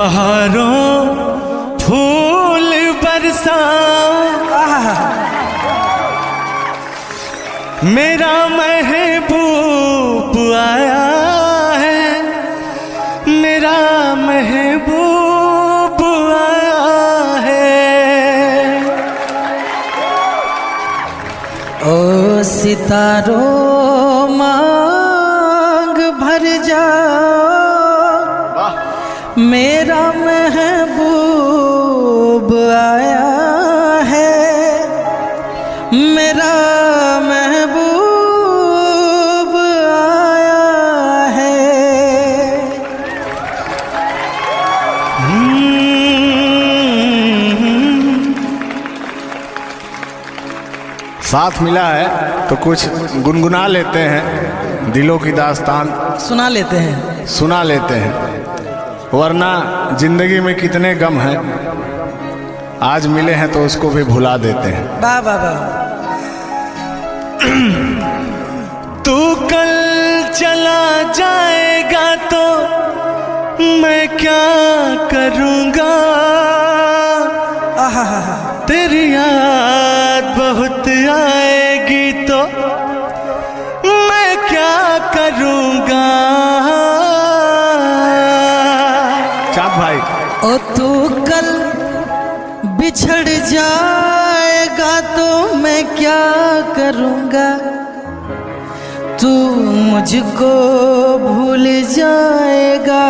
बहारों फूल बरसा मेरा महबूब आया है, मेरा महबूब आया है। ओ सितारों मांग भर जा, मेरा महबूब आया है, मेरा महबूब आया है। साथ मिला है तो कुछ गुनगुना लेते हैं, दिलों की दास्तान सुना लेते हैं, सुना लेते हैं। वरना जिंदगी में कितने गम हैं, आज मिले हैं तो उसको भी भुला देते हैं। वाह वाह वाह। तू कल चला जाएगा तो मैं क्या करूँगा, तेरी याद बहुत आएगी तो मैं क्या करूँगा। चाँद भाई, ओ तू कल बिछड़ जाएगा तो मैं क्या करूँगा, तू मुझको भूल जाएगा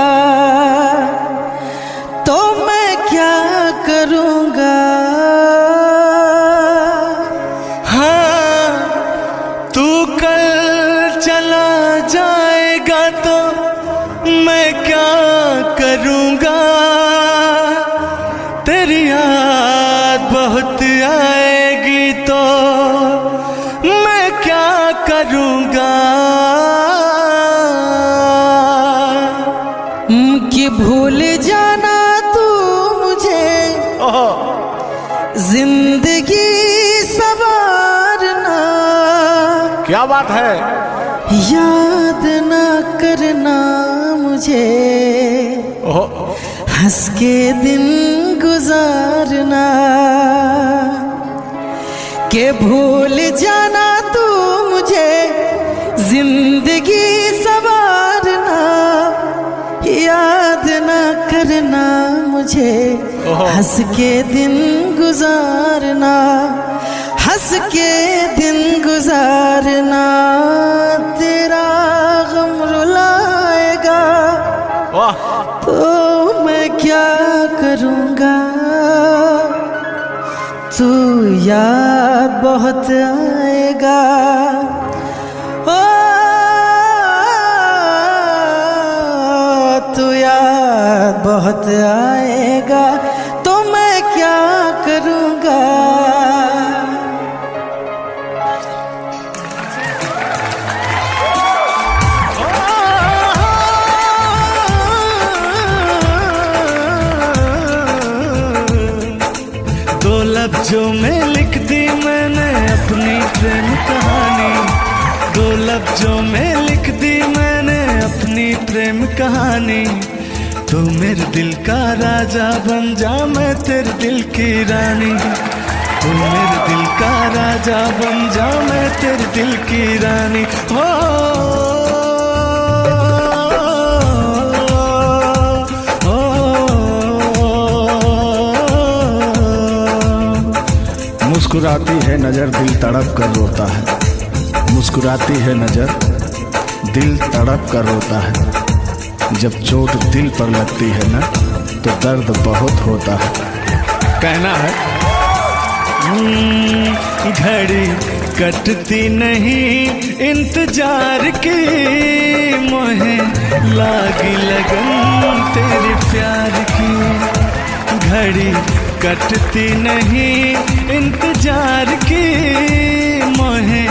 तो मैं क्या करूँगा। हाँ, तू कल चला जाएगा तो मैं क्या करूँगा, तेरी याद बहुत आएगी तो मैं क्या करूँगा। कि भूल जाना तू मुझे जिंदगी सवारना, क्या बात है। याद ना करना मुझे, हंस के दिन गुजारना। के भूल जाना तू मुझे जिंदगी सवारना, याद ना करना मुझे, हंस के दिन गुजारना, हंस के दिन गुजारना। तेरा गम रुलाएगा तो मैं क्या करूँगा, तू याद बहुत आएगा। ओ तू याद बहुत आएगा तो मैं क्या करूँगा। दो लफ्जों में लिख दी मैंने अपनी प्रेम कहानी, दो लफ्जों में लिख दी मैंने अपनी प्रेम कहानी। तू मेरे दिल का राजा बन जा, मैं तेरे दिल की रानी। तू मेरे दिल का राजा बन जा, मैं तेरे दिल की रानी। हो मुस्कुराती है नजर दिल तड़प कर रोता है, मुस्कुराती है नजर दिल तड़प कर रोता है। जब चोट दिल पर लगती है ना तो दर्द बहुत होता है। कहना है घड़ी कटती नहीं इंतजार की, मोहे लागी लगन तेरे प्यार की। घड़ी कटती नहीं इंतजार की, मोहे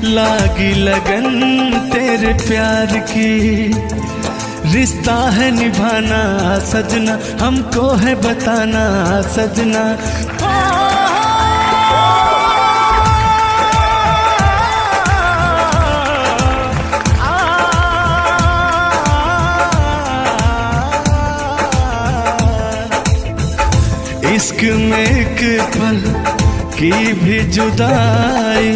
लागी लगन तेरे प्यार की। रिश्ता है निभाना सजना, हमको है बताना सजना। इश्क में एक पल की भी जुदाई,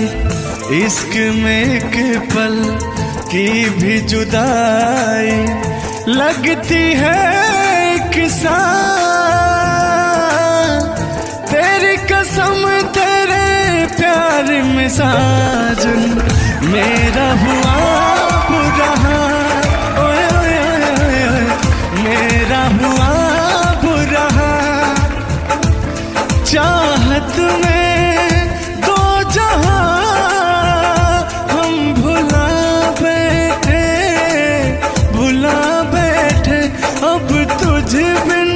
इश्क में एक पल की भी जुदाई लगती है किसान। तेरी कसम तेरे प्यार में साजन मेरा हुआ बुरा, ओए ओए ओए ओए मेरा हुआ बुरा। चाहत में दो जहां हम भुला बैठे अब तुझ बिन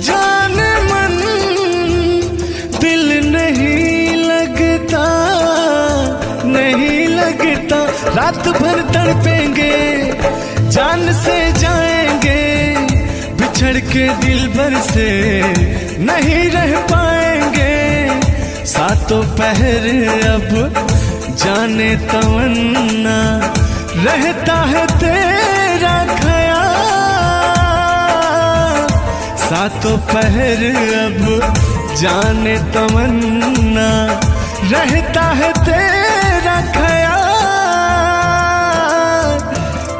जान मन दिल नहीं लगता, नहीं लगता। रात भर तड़पेंगे जान से जाएंगे, बिछड़ के दिल भर से नहीं रह पाएंगे। सातों पहर अब जाने तमन्ना रहता है तेरा ख्याल। सातों पहर अब जाने तमन्ना रहता है तेरा ख्याल।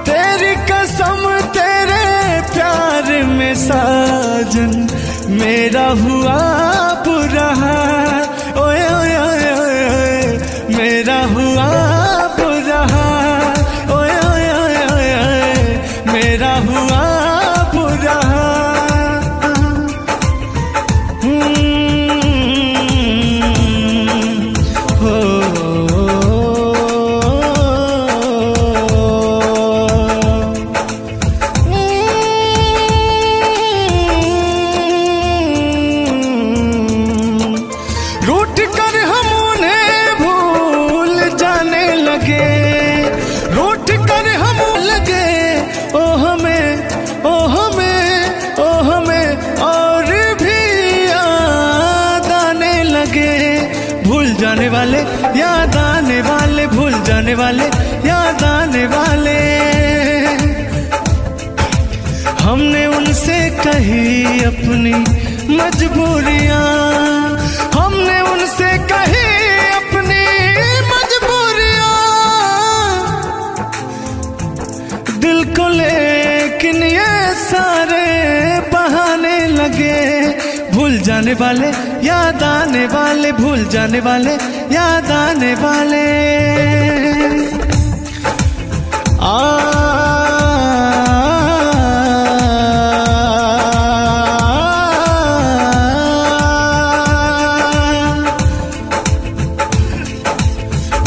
तेरी कसम तेरे प्यार में साजन मेरा हुआ बुरा, ओए ओए ओए ओए मेरा हुआ बुरा, ओए ओए ओए ओए मेरा हुआ बुरा। रूठ कर हम उन्हें भूल जाने लगे, रूठ कर हम लगे ओ हमें, ओ हमें, ओ हमें और भी याद आने लगे। भूल जाने वाले याद आने वाले, भूल जाने वाले याद आने वाले। हमने उनसे कही अपनी मजबूरियां, हमने उनसे कही अपनी मजबूरियां। दिल को लेकिन ये सारे बहाने लगे। भूल जाने वाले याद आने वाले, भूल जाने वाले याद आने वाले।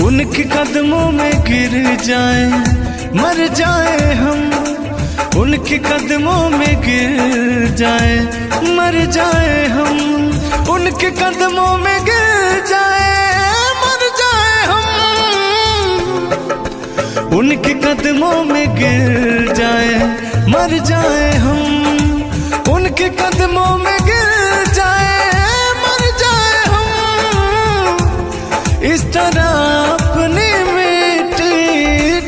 उनके कदमों में गिर जाए मर जाए हम, उनके कदमों में गिर जाए मर जाए हम, उनके कदमों में गिर जाए मर जाए हम, उनके कदमों में गिर जाए मर जाए हम, उनके कदमों में गिर जाए मर जाए हम। इस तरह अपनी मिट्टी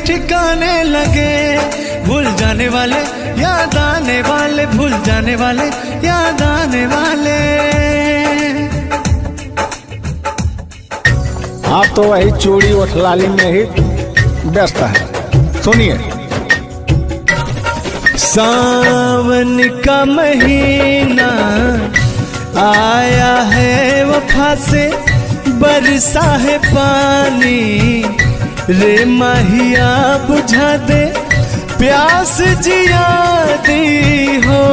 ठिकाने लगे। भूल जाने वाले याद आने वाले, भूल जाने वाले याद आने वाले। आप तो वही चूड़ी उठलाली में ही व्यस्त है। सुनिए। सावन का महीना आया है वफा से बरसा है पानी, रे माहिया बुझा दे प्यास जिया दी हो।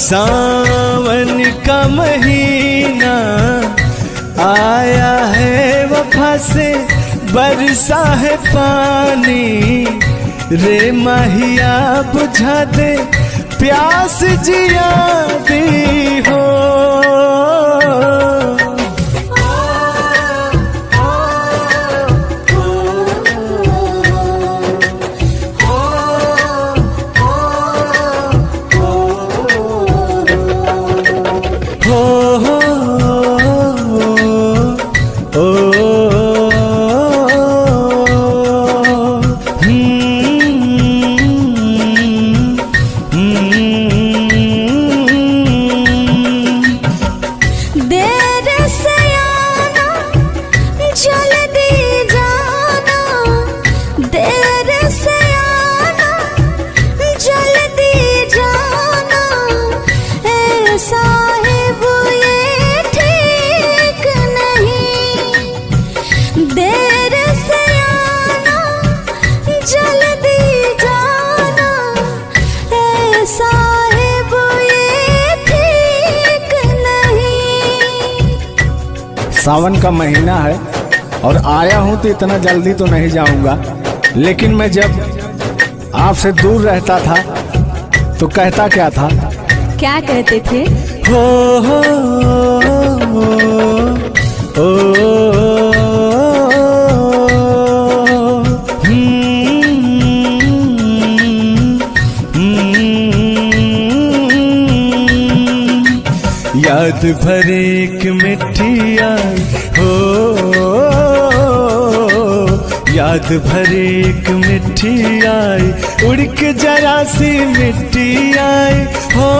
सावन का महीना आया है वफा से बरसा है पानी, रे माहिया बुझा दे प्यास जिया दी हो। साहिब ये ठीक नहीं। सावन का महीना है और आया हूं तो इतना जल्दी तो नहीं जाऊंगा, लेकिन मैं जब आपसे दूर रहता था तो कहता क्या था? क्या कहते थे? हो ओ याद भरे एक मिठी आई हो, याद भरे एक मिठी आई, उड़ के जरा सी मिट्टी आई हो,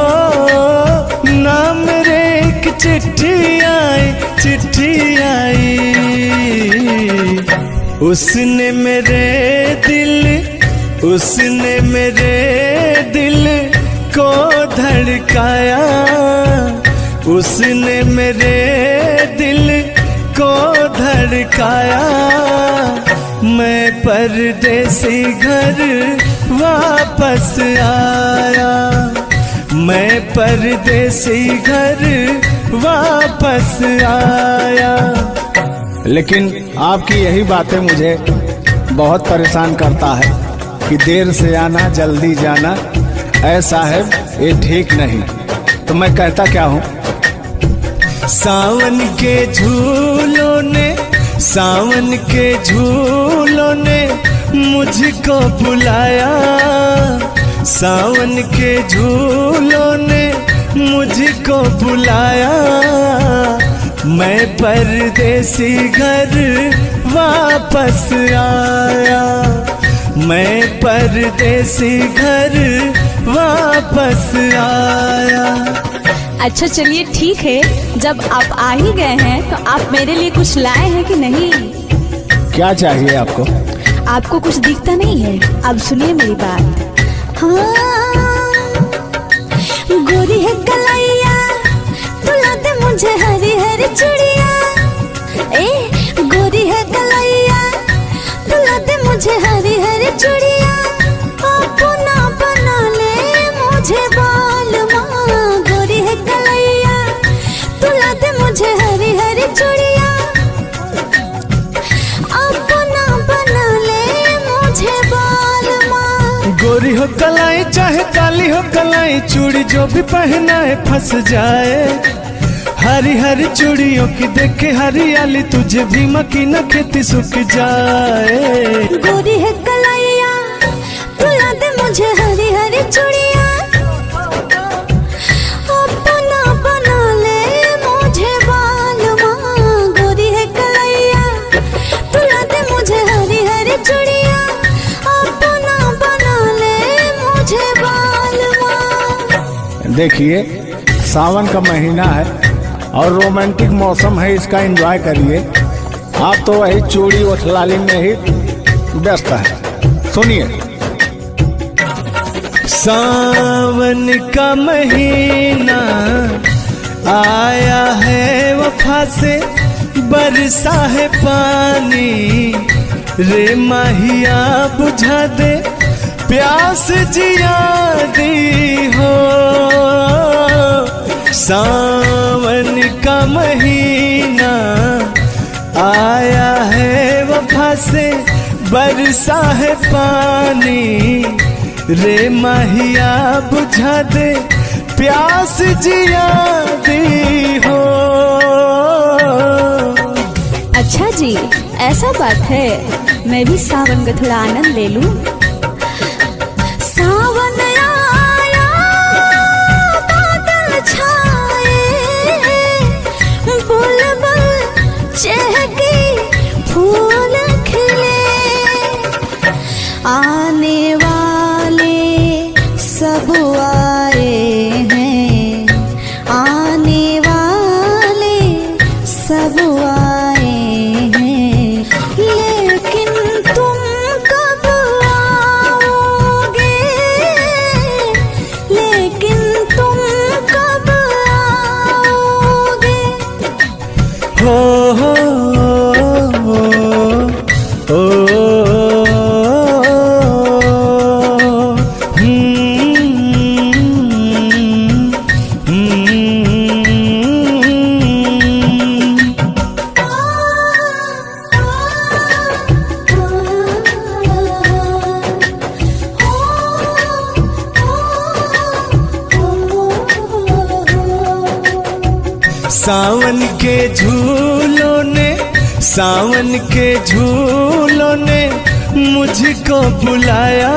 नाम रे एक चिट्ठी आई, चिट्ठी आई। उसने मेरे दिल को धड़काया, उसने मेरे दिल को धड़काया। मैं परदेसी घर वापस आया, मैं परदेसी घर वापस आया। लेकिन आपकी यही बातें मुझे बहुत परेशान करता है कि देर से आना जल्दी जाना, ऐसा है ये ठीक नहीं। तो मैं कहता क्या हूँ? सावन के झूलों ने मुझको बुलाया, सावन के झूलों ने मुझको बुलाया। मैं परदेसी घर वापस आया, मैं परदेसी घर वापस आया। अच्छा चलिए ठीक है, जब आप आ ही गए हैं तो आप मेरे लिए कुछ लाए हैं कि नहीं? क्या चाहिए आपको? आपको कुछ दिखता नहीं है? अब सुनिए मेरी बात। हाँ, गोरी है कलाइया, तुला दे मुझे हरी हरी चूड़िया। ए गोरी है कलाइया, तुला दे मुझे हरी हरी चूड़िया। अपना बना ले मुझे बाल माँ, गोरी है कलाइया, तुला दे मुझे हरी हरी चूड़िया। अपना बना ले मुझे बाल माँ। गोरी हो कलाई चाहे काली हो कलाई, चूड़ी जो भी पहनाए फंस जाए। हरी हरी चूड़ियों की देखे हरियाली, तुझे भी मकी न खेती सूख जाए। गोरी है कलाइया, तुला दे मुझे हरी हरी चूड़िया। अपना बना ले मुझे बाल माँ, गोरी है कलाइया, तुला दे मुझे हरी हरी चूड़िया। अपना बना ले मुझे बाल माँ। देखिए, सावन का महीना है और रोमांटिक मौसम है, इसका एंजॉय करिए। आप तो वही चूड़ी उठलाली में ही व्यस्त है। सुनिए। सावन का महीना आया है, वफा से बरसा है पानी। रे माहिया बुझा दे प्यास जिया दी हो। सावन का महीना आया है, वफा से बरसा है पानी। रे माहिया बुझा दे प्यास जिया दी हो। अच्छा जी, ऐसा बात है, मैं भी सावन का थोड़ा आनंद ले लूं। सावन आया, बादल छाए, बुलबुल चहके, फूल खिले। आने वाले सब आए हैं, आने वाले सब आए हैं। लेकिन तुम कब आओगे, सावन के झूलों ने, सावन के झूलों ने मुझको बुलाया,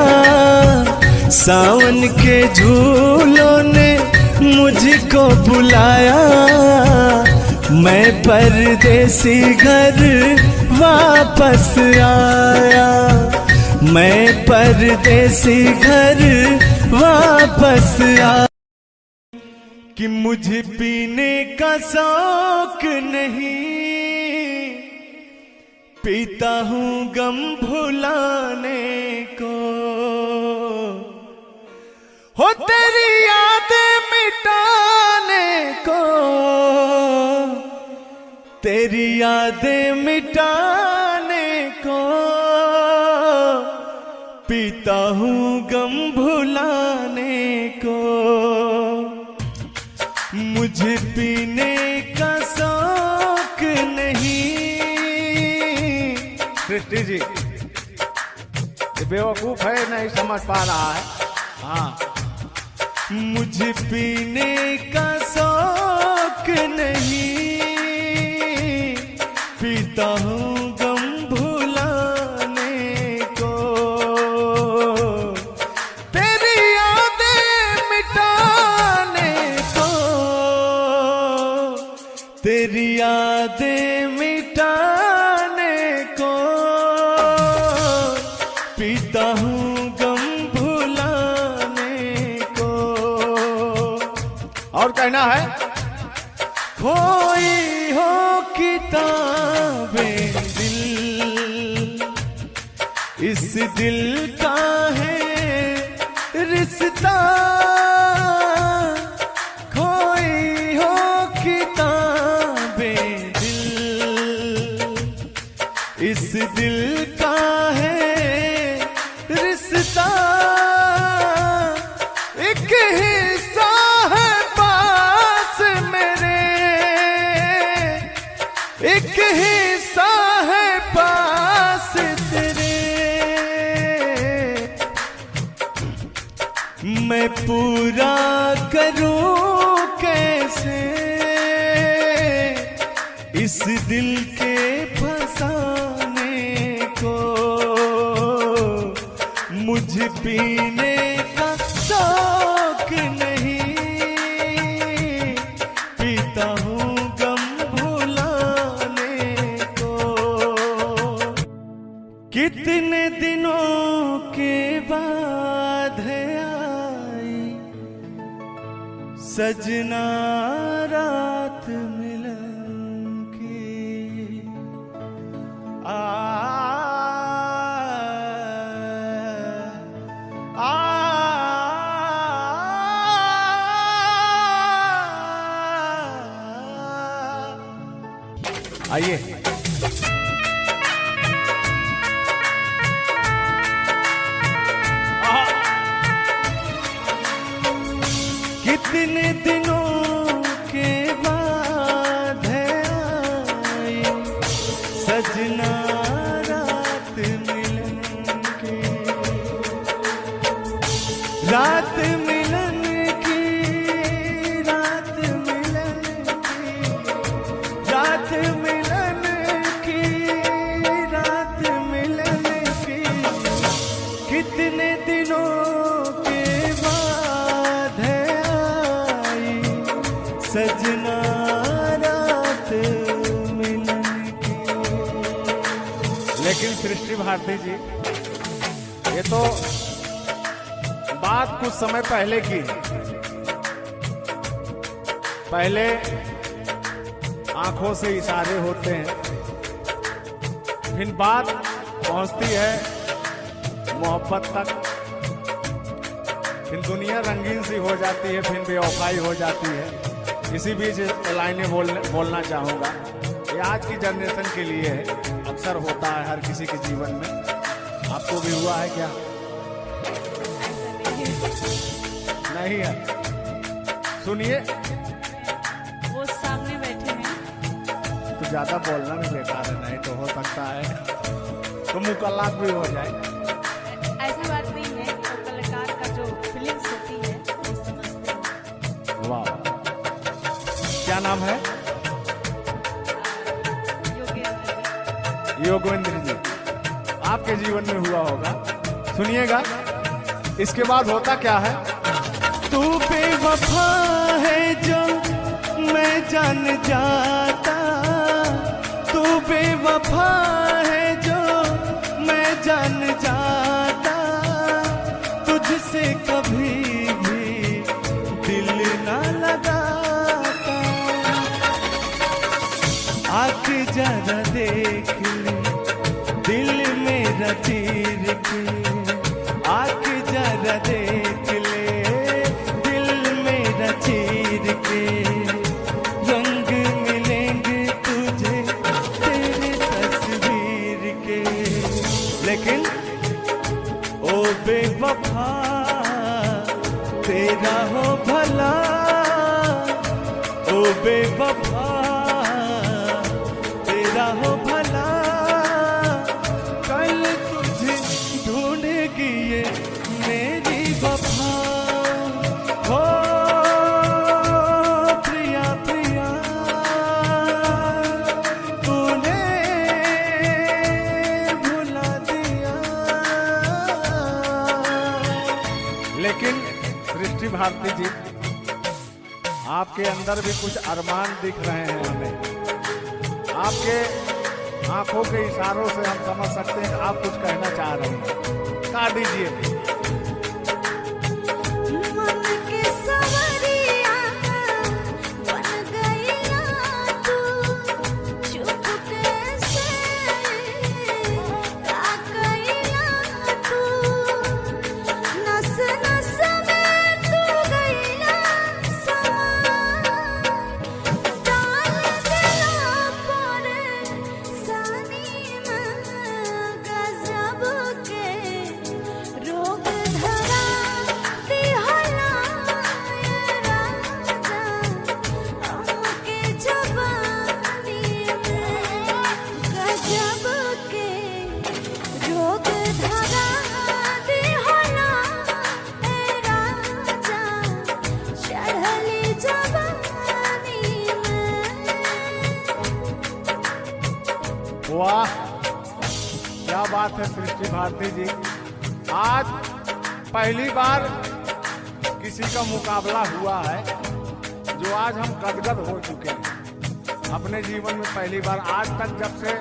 सावन के झूलों ने मुझको बुलाया। मैं परदेसी घर वापस आया, मैं परदेसी घर वापस आया। कि मुझे पीने का शौक नहीं, पीता हूँ गम भुलाने को। हो तेरी यादें मिटाने को, तेरी यादें मिटाने को। पीता हूँ गम भुलाने को। मुझे पीने का शौक नहीं। सृष्टि जी ये बेवकूफ है, नहीं समझ पा रहा है। हाँ, मुझे पीने का शौक नहीं, पीता हूँ गम भुलाने को। तेरी यादें मिटाने को, तेरी यादें मिटाने को। पीता हूँ गम भुलाने को। और कहना है खोई हो किताबें दिल, इस दिल का है रिश्ता। खोई हो किताबें दिल, इस दिल का है रिश्ता। एक हिस्सा है पास मेरे, एक हिस्सा है पास तेरे। मैं पूरा करूं कैसे इस दिल के फसाने को। मुझे पीने का शौक नहीं, पीता हूँ गम भुलाने को। कितने दिनों के बाद है आई सजना रात मिलन की। आइए। कितने दिनों के बाद है आई सजना रात मिलन की। रात मिलन की, रात मिलन की, रात मिलन की, रात मिलन की। कितने दिनों के बाद है आई सजना रात मिलन की। लेकिन सृष्टि भारती जी ये तो बात कुछ समय पहले की। पहले आंखों से इशारे होते हैं, फिर बात पहुंचती है मोहब्बत तक, फिर दुनिया रंगीन सी हो जाती है, फिर बेवफाई हो जाती है। इसी बीच लाइनें बोलना चाहूँगा। ये आज की जनरेशन के लिए है, अक्सर होता है हर किसी के जीवन में। आपको भी हुआ है क्या? नहीं है। सुनिए, वो सामने बैठे हैं। तो ज्यादा बोलना भी बेकार है, नहीं तो हो सकता है तो मुकल्लात भी हो जाए। ऐसी बात नहीं है, तो कलाकार का जो फीलिंग्स होती है वो समझते हैं। वाह, क्या नाम है? योगेंद्र जी, आपके जीवन में हुआ होगा, सुनिएगा। इसके बाद होता क्या है? तू बेवफा है जो मैं जान जाता, तू बेवफा है जो मैं जान जाता, तुझसे कभी भी दिल ना लगाता। आके जरा देख ले दिल मेरा चीर के, आके जरा देख ले चीर के, रंग मिलेंगे तुझे तेरे तस्वीर के। लेकिन ओ बेवफा तेरा हो भला, ओ बेवफा तेरा हो भला, कल तुझे ढूंढेगी ये मेरी वफा। हो लेकिन सृष्टि भारती जी, आपके अंदर भी कुछ अरमान दिख रहे हैं हमें। आपके आंखों के इशारों से हम समझ सकते हैं कि आप कुछ कहना चाह रहे हैं। कहा दीजिए। वाह, क्या बात है सृष्टि भारती जी। आज पहली बार किसी का मुकाबला हुआ है जो आज हम गदगद हो चुके हैं अपने जीवन में। पहली बार आज तक जब से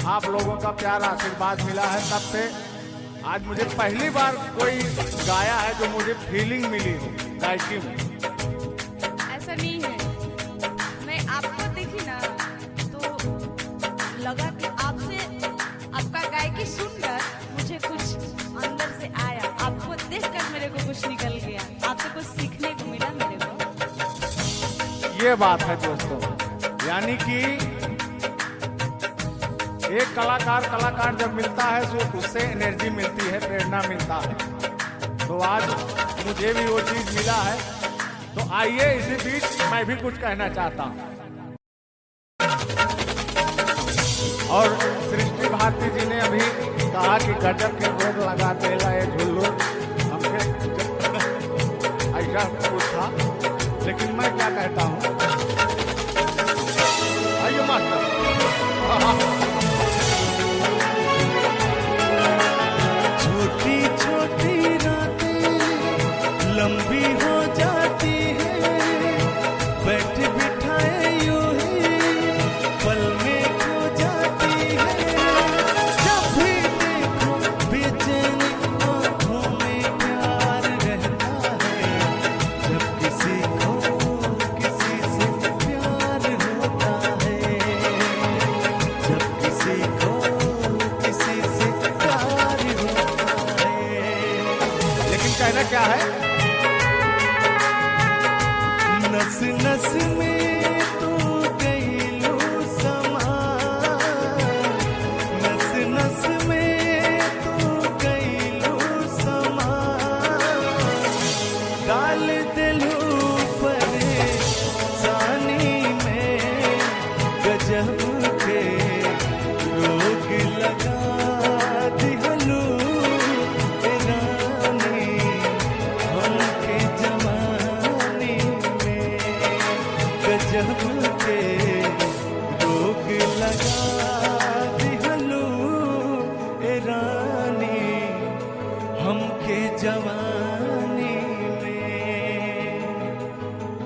आप लोगों का प्यार आशीर्वाद मिला है तब से आज मुझे पहली बार कोई गाया है जो मुझे फीलिंग मिली हो गायकी में। ऐसा नहीं है, मैं आपको देखी ना तो लगा कि आपसे आपका गायकी सुनकर मुझे कुछ अंदर से आया, आपको देखकर मेरे को कुछ निकल गया, आपसे कुछ सीखने को मिला मेरे को। ये बात है दोस्तों, यानी कि एक कलाकार जब मिलता है तो उससे एनर्जी मिलती है, प्रेरणा मिलता है। तो आज मुझे भी वो चीज मिला है। तो आइए इसी बीच मैं भी कुछ कहना चाहता हूँ। और सृष्टि भारती जी ने अभी कहा कि गजब के रोग लगा देगा ये झुल्लू, हमसे ऐसा कुछ था। लेकिन मैं क्या कहता हूँ, आइए मास्टर। छोटी छोटी रातें लंबी हो जाती है, बैठ बिठाए यूं ही पल में खो जाती है। जब भी देखो बेचैन आँखों में प्यार रहता है, जब किसी को किसी से प्यार होता है, जब किसी को किसी से प्यार होता है। लेकिन कहना क्या है, नस नस में तू गईलू समा, नस नस में तू गईलू समा, डाल दिलू परेशानी में गजब के रोग लगा दिहलू रानी हमके जवानी में, गजब के रोग लगा दिहलू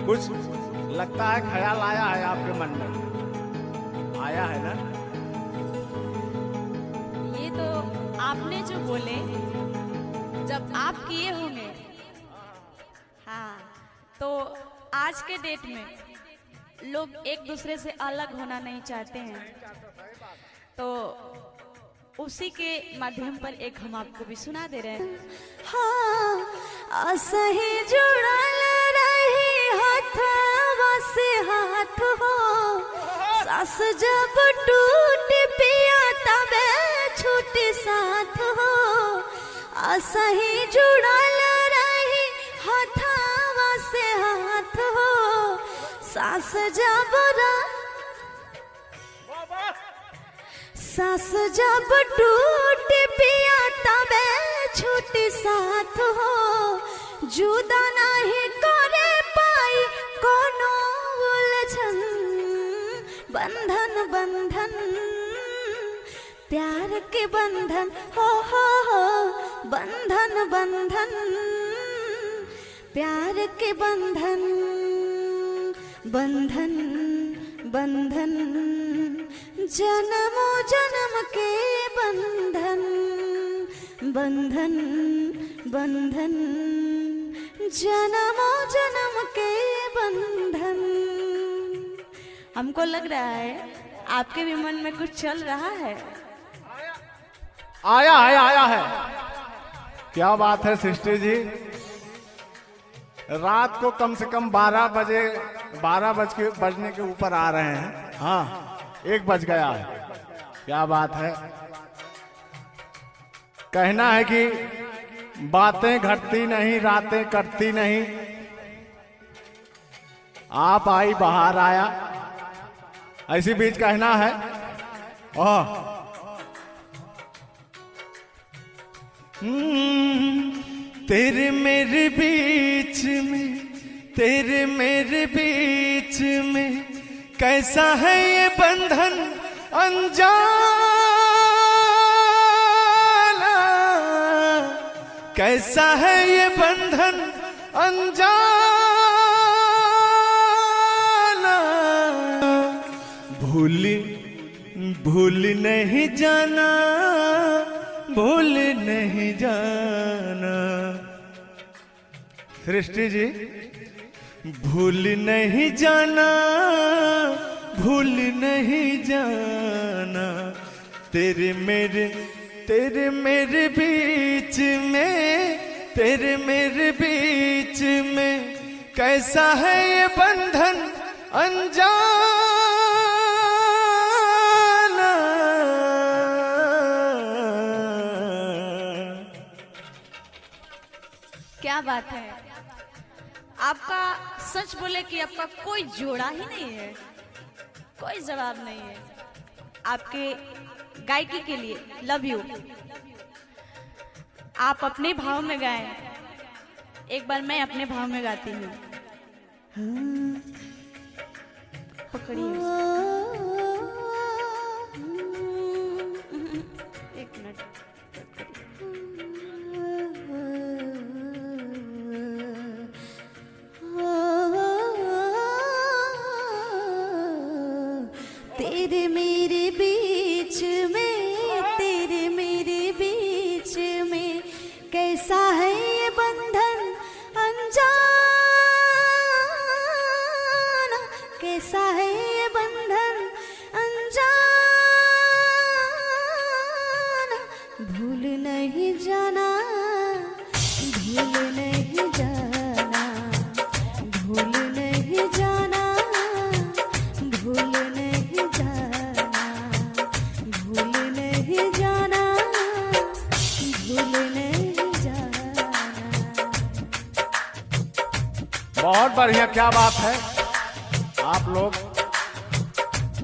कुछ लगता है ख्याल आया है आपके मन में, आया है ना? ये तो आपने जो बोले, जब आप किए होंगे, हाँ, तो आज के डेट में लोग एक दूसरे से अलग होना नहीं चाहते हैं, तो उसी के माध्यम पर एक हम आपको भी सुना दे रहे हैं। हाँ, असही जुड़ल रही हाथवा से हाथ हो, सास जब टूट पिया तबे छूटी साथ हो। असही जुड़ल रही हाथवा से हाथ हो, सास जब सास जब टूट पिया तबे छूटी साथ हो। जुदा नहीं करे पाई कोनो उलझन, बंधन बंधन प्यार के बंधन हो, बंधन बंधन प्यार के बंधन, बंधन बंधन जन्मों जन्म के बंधन, बंधन बंधन जन्मों जन्म के बंधन। हमको लग रहा है आपके भी मन में कुछ चल रहा है। आया है। क्या बात है सृष्टि जी, रात को कम से कम 12 बजने के ऊपर आ रहे हैं। हाँ, 1 बज गया है। क्या बात है। कहना है कि बातें घटती नहीं, रातें कटती नहीं। आप आई, बाहर आया, ऐसी बीच कहना है। तेरे मेरे बीच में, तेरे मेरे बीच में कैसा है ये बंधन अनजाना, कैसा है ये बंधन अनजाना। भूल नहीं जाना, भूल नहीं जाना। सृष्टि जी, भूल नहीं जाना, भूल नहीं जाना। तेरे मेरे बीच में, तेरे मेरे बीच में कैसा है ये बंधन अनजाना। क्या बात है। आपका सच बोले कि आपका कोई जोड़ा ही नहीं है, कोई जवाब नहीं है। आपके गायकी के लिए लव यू। आप अपने भाव में गाएं। एक बार मैं अपने भाव में गाती हूँ। पकड़िए एक मिनट। तेरे मेरे बीच में, तेरे मेरे बीच में कैसा है ये बंधन अनजाना, कैसा है ये बंधन अनजाना। भूल नहीं जाना, भूल नहीं जाना, भूल नहीं जाना, भूल नहीं जाना, भूल नहीं जाना, भूल नहीं जाना। बहुत बढ़िया, क्या बात है। आप लोग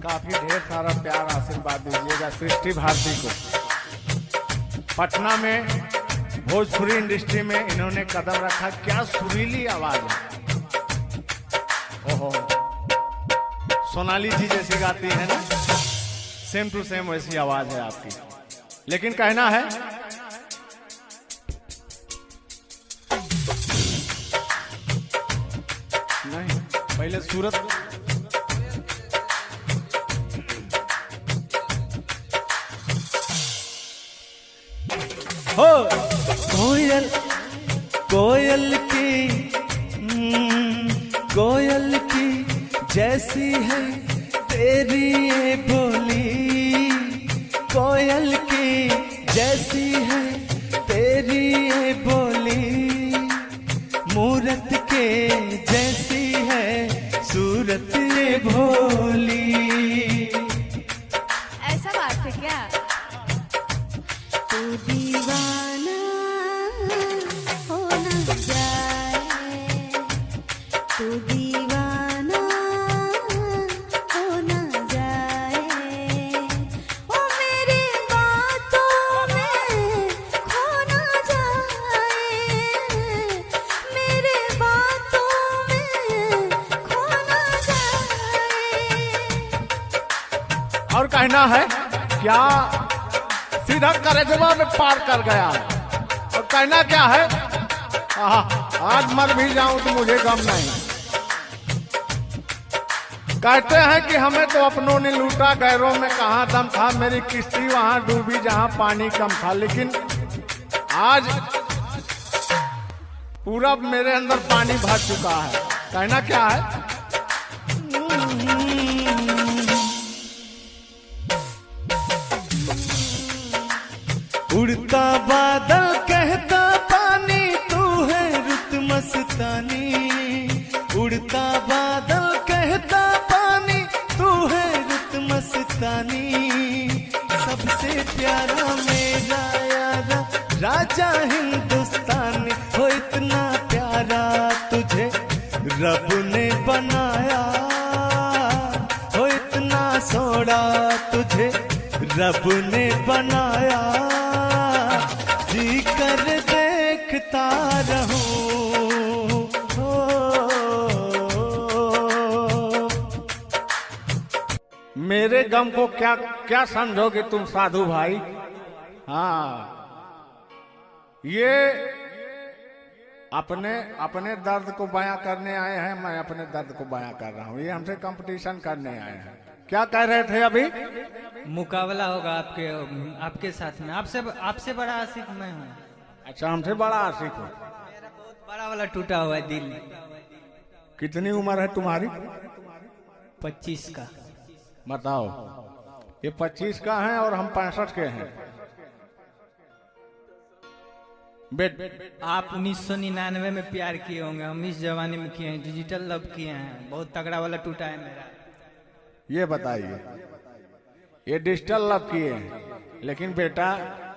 काफी ढेर सारा प्यार आशीर्वाद दीजिएगा सृष्टि भारती को। पटना में भोजपुरी इंडस्ट्री में इन्होंने कदम रखा। क्या सुरीली आवाज है। ओहो, सोनाली जी जैसी गाती है ना, सेम टू सेम वैसी आवाज है आपकी। लेकिन कहना है नहीं, पहले सूरत हो कोयल कोयल की कोयल की जैसी है तेरी ये बोली, कोयल की जैसी है तेरी ये बोली, मूरत के जैसी है सूरत ये भोली। ऐसा बात है क्या? तू दीवाना हो ना जाए, तू दीवाना हो ना जाए, ओ मेरी बातों में खो ना जाए, मेरे बातों में खो ना जाए। और कहना है क्या सीधा करेजवा में पार कर गया। और कहना क्या है, आज मर भी जाऊं तो मुझे गम नहीं। कहते हैं कि हमें तो अपनों ने लूटा, गैरों में कहाँ दम था, मेरी किश्ती वहां डूबी जहां पानी कम था। लेकिन आज पूरा मेरे अंदर पानी भर चुका है। कहना क्या है, उड़ता बादल कहता पानी तू है रुत मस्तानी, उड़ता बादल कहता पानी तू है रुत मस्तानी, सबसे प्यारा मेरा यारा राजा हिंदुस्तानी, हो इतना प्यारा तुझे रब ने बनाया, हो इतना सोड़ा तुझे रब ने बनाया, जी कर देखता रहूं। हो मेरे गम को क्या क्या समझोगे तुम साधु भाई। हाँ, ये अपने अपने दर्द को बयां करने आए हैं, मैं अपने दर्द को बयां कर रहा हूँ। ये हमसे कंपटीशन करने आए हैं। क्या कह रहे थे अभी? मुकाबला होगा आपके साथ में। आपसे बड़ा आशिक मैं हूँ। अच्छा, हमसे बड़ा आशिक हो। मेरा बहुत बड़ा वाला टूटा हुआ है दिल। कितनी उम्र है तुम्हारी? 25 का। बताओ, ये 25 का है और हम 65 के हैं। आप 1999 में प्यार किए होंगे, हम इस जमाने में किए हैं, डिजिटल लव किए हैं। बहुत तगड़ा वाला टूटा है मेरा। ये बताइए, ये डिजिटल लव किए हैं, लेकिन बेटा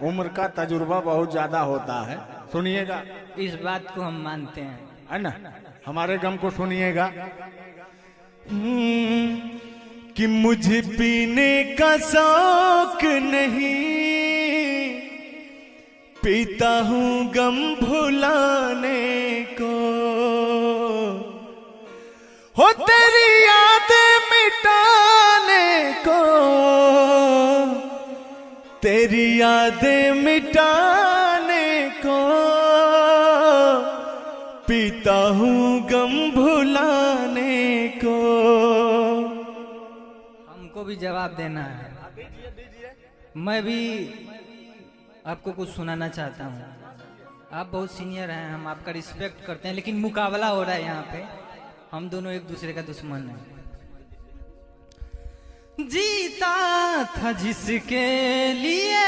उम्र का तजुर्बा बहुत ज्यादा होता है। सुनिएगा, इस बात को हम मानते हैं, है ना। हमारे गम को सुनिएगा। कि मुझे पीने का शौक नहीं, पीता हूँ गम भुलाने को, हो तेरी यादें मिटाने को, तेरी यादें मिटाने को, पीता हूँ गम भुलाने को। हमको भी जवाब देना है। मैं भी आपको कुछ सुनाना चाहता हूँ। आप बहुत सीनियर हैं, हम आपका रिस्पेक्ट करते हैं, लेकिन मुकाबला हो रहा है यहाँ पे। हम दोनों एक दूसरे का दुश्मन हैं। जीता था जिसके लिए,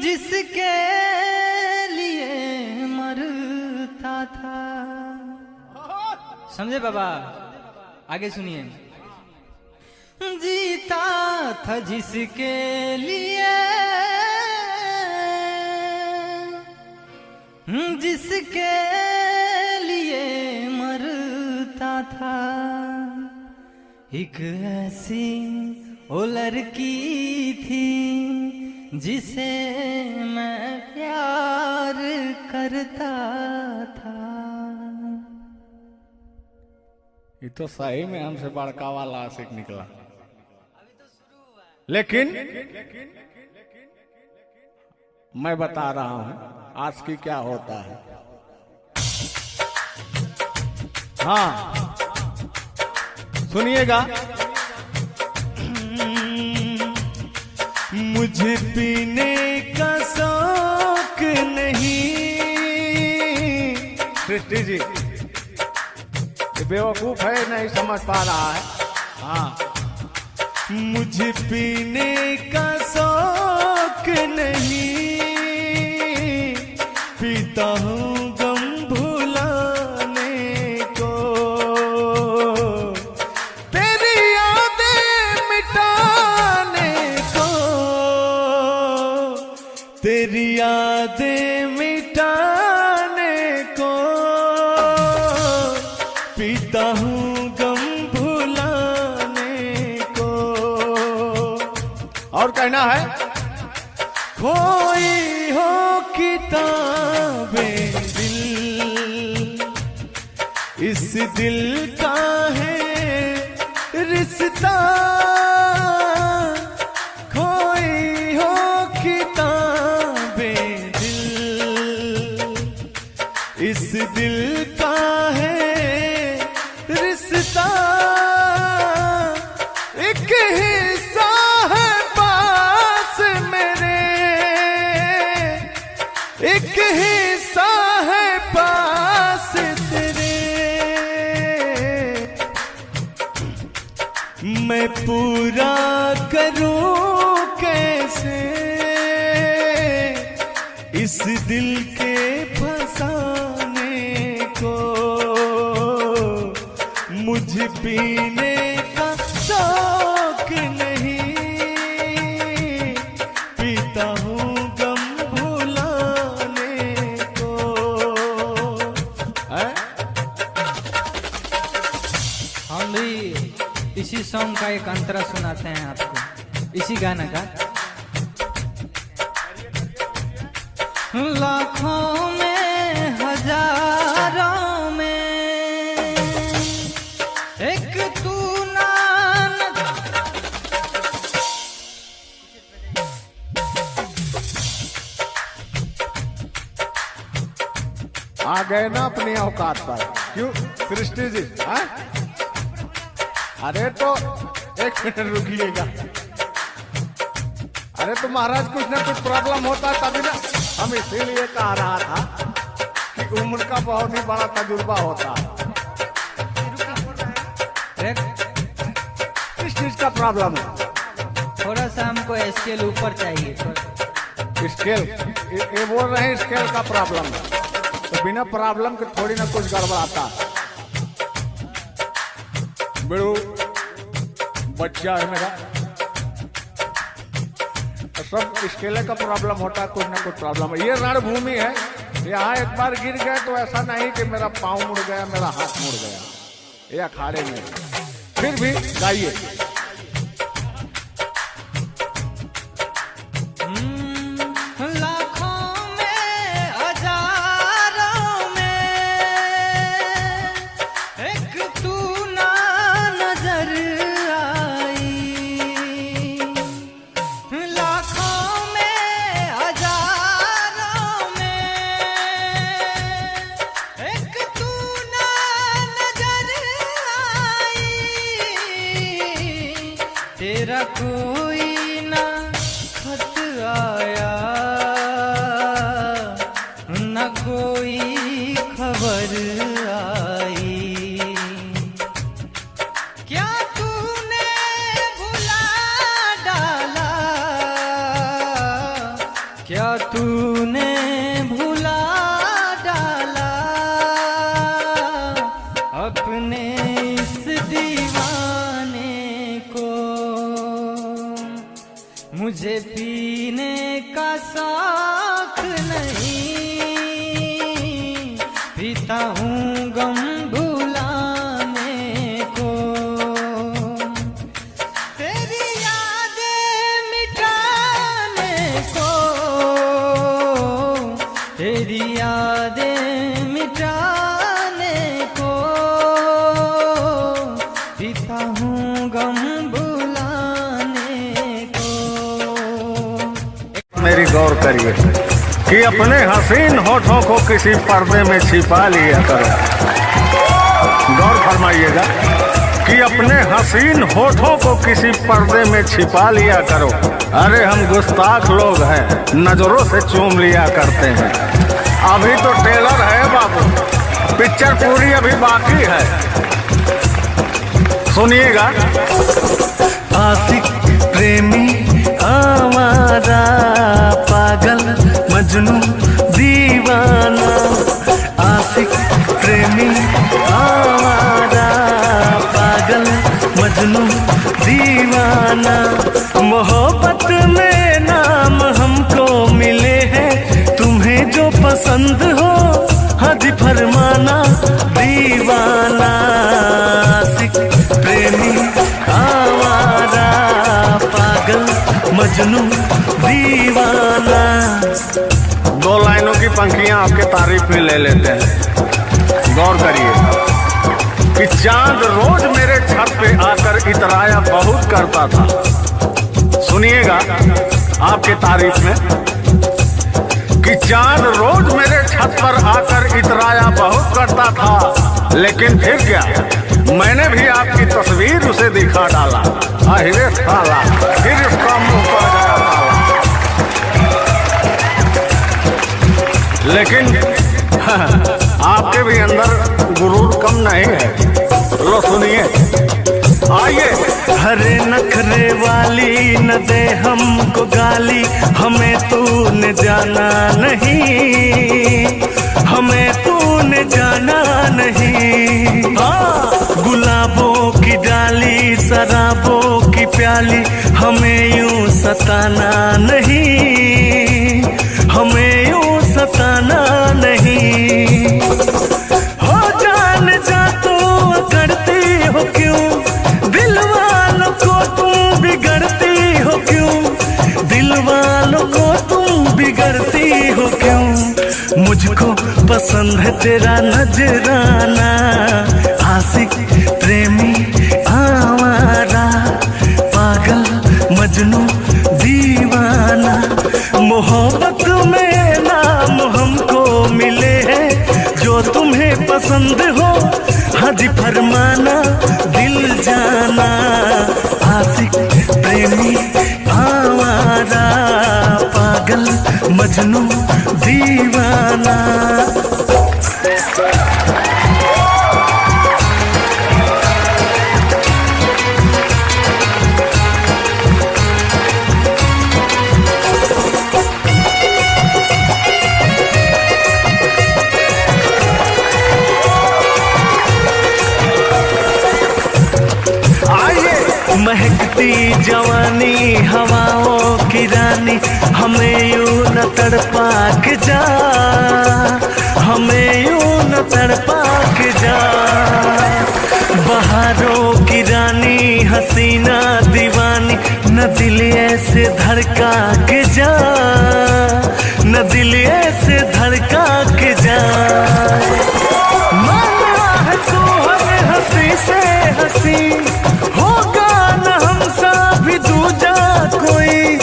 जिसके लिए मरता था। समझे बाबा? आगे सुनिए। जीता था जिसके लिए, जिसके लिए मरता था, एक ऐसी वो लड़की थी जिसे मैं प्यार करता था। ये तो सही में हमसे बड़का वाला आशिक निकला। लेकिन मैं बता रहा हूं आज की क्या होता है। हाँ सुनिएगा। मुझे पीने का शौक नहीं। सृष्टि जी ये बेवकूफ है, नहीं समझ पा रहा है। हाँ मुझे पीने का शौक नहीं, पीता हूँ गम भुलाने को, तेरी यादें मिटाने को, तेरी यादें मिटाने को, पीता हूँ गम भुलाने को। और कहना है खोई हो किताबें दिल, इस दिल का है रिश्ता। खोई हो किताबें दिल, इस दिल का है रिश्ता। एक हिस्सा है पास मेरे, एक हिस्सा है पास तेरे। मैं पूरा करूं कैसे इस दिल के फसाने को। मुझे पीने का शौक नहीं, पीता हूँ गम भुलाने को। है? हम भी इसी सॉन्ग का एक अंतरा सुनाते हैं आपको, इसी गाना का। लाखों में हजारों में एक तू आ गए ना अपनी औकात पर। क्यों सृष्टि जी? हाँ? अरे तो एक मिनट रुकिएगा। अरे तो महाराज कुछ ना कुछ प्रॉब्लम होता तभी ना, हम इसीलिए कह रहा था कि उम्र का बहुत ही बड़ा तजुर्बा होता है। किस चीज का प्रॉब्लम है? थोड़ा सा हमको स्केल ऊपर चाहिए। स्केल ये बोल रहे हैं स्केल का प्रॉब्लम है, तो बिना प्रॉब्लम के थोड़ी ना कुछ गड़बड़ाता है। बेड़ू बच्चा है मेरा, सब स्केले का प्रॉब्लम होता है, कुछ ना कुछ प्रॉब्लम है। ये रणभूमि है, यहाँ एक बार गिर गए तो ऐसा नहीं कि मेरा पाँव मुड़ गया, मेरा हाथ मुड़ गया। ये अखाड़े में फिर भी गाइए। तेरा कोई ना खत आया, न कोई खबर आई। क्या तूने भुला डाला, क्या तूने भुला डाला अपने इस दीवाने को। मुझे पीने का शौक नहीं, पीता हूँ गम भुलाने को। तेरी यादें मिटाने को, तेरी यादें मिटाने को, पीता हूँ गम भुलाने को। मेरी गौर करिए कि अपने हसीन होठों को किसी पर्दे में छिपा लिया करो। गौर फरमाइएगा कि अपने हसीन होठों को किसी पर्दे में छिपा लिया करो। अरे हम गुस्ताख लोग हैं, नजरों से चूम लिया करते हैं। अभी तो टेलर है बाबू, पिक्चर पूरी अभी बाकी है। सुनिएगा। आशिक प्रेमी आवारा पागल मजनू दीवाना, आशिक प्रेमी आवारा पागल मजनू दीवाना, मोहब्बत में नाम हमको मिले हैं, तुम्हें जो पसंद हो हज फरमाना दीवाना, आशिक प्रेमी आवारा पागल मजनू दीवाना। दो लाइनों की पंक्तियां आपके तारीफ में ले लेते हैं। गौर करिए कि चांद रोज मेरे छत पे आकर इतराया बहुत करता था। सुनिएगा आपके तारीफ में कि चांद रोज मेरे छत पर आकर इतराया बहुत करता था, लेकिन फिर क्या, मैंने भी आपकी तस्वीर उसे दिखा डाला। अरे साला, फिर इसका मुंह पर गया ताला। लेकिन आपके भी अंदर गुरूर कम नहीं है। लो सुनिए, आइए। हरे नखरे वाली न दे हमको गाली, हमें तूने जाना नहीं, हमें तूने जाना नहीं। गुलाबों की डाली शराबों की प्याली, हमें यूं सताना नहीं, हमें यूं सताना नहीं। हो जान जा तो करती हो क्यों, दिल वालों को तुम बिगड़ती हो क्यों, दिल वालों को तुम बिगड़ती हो क्यों। मुझको पसंद है तेरा नजराना, आशिक प्रेमी आवारा पागल मजनू दीवाना, मोहब्बत में नाम हमको मिले हैं, जो तुम्हें पसंद हो हज फरमाना दिल जाना, आशिक प्रेमी आवारा पागल मजनू दीवाना। महकती जवानी हवाओं की रानी, हमें यूं न तड़पा के जा, हमें यूं न तड़पा के जा। बहारों की रानी हसीना दीवानी, न दिल ऐसे धड़का के जा, न दिल ऐसे धड़का के जा। माना है तू हमें हंसी से हंसी, होगा न हमसा भी दूजा कोई,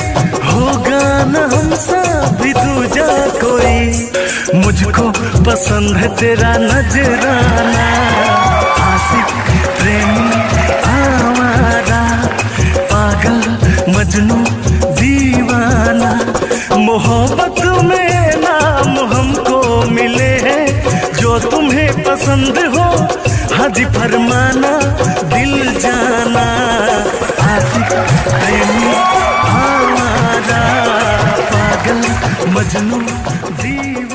होगा न हमसा भी दूजा कोई। मुझको पसंद है तेरा नजराना, आशिक प्रेमी आवारा पागल मजनू दीवाना, मोहब्बत में नाम हमको मिले हैं, जो तुम्हें पसंद हो हज फरमाना दिल जाना, आशिक प्रेमी आवारा पागल मजनू दीवाना।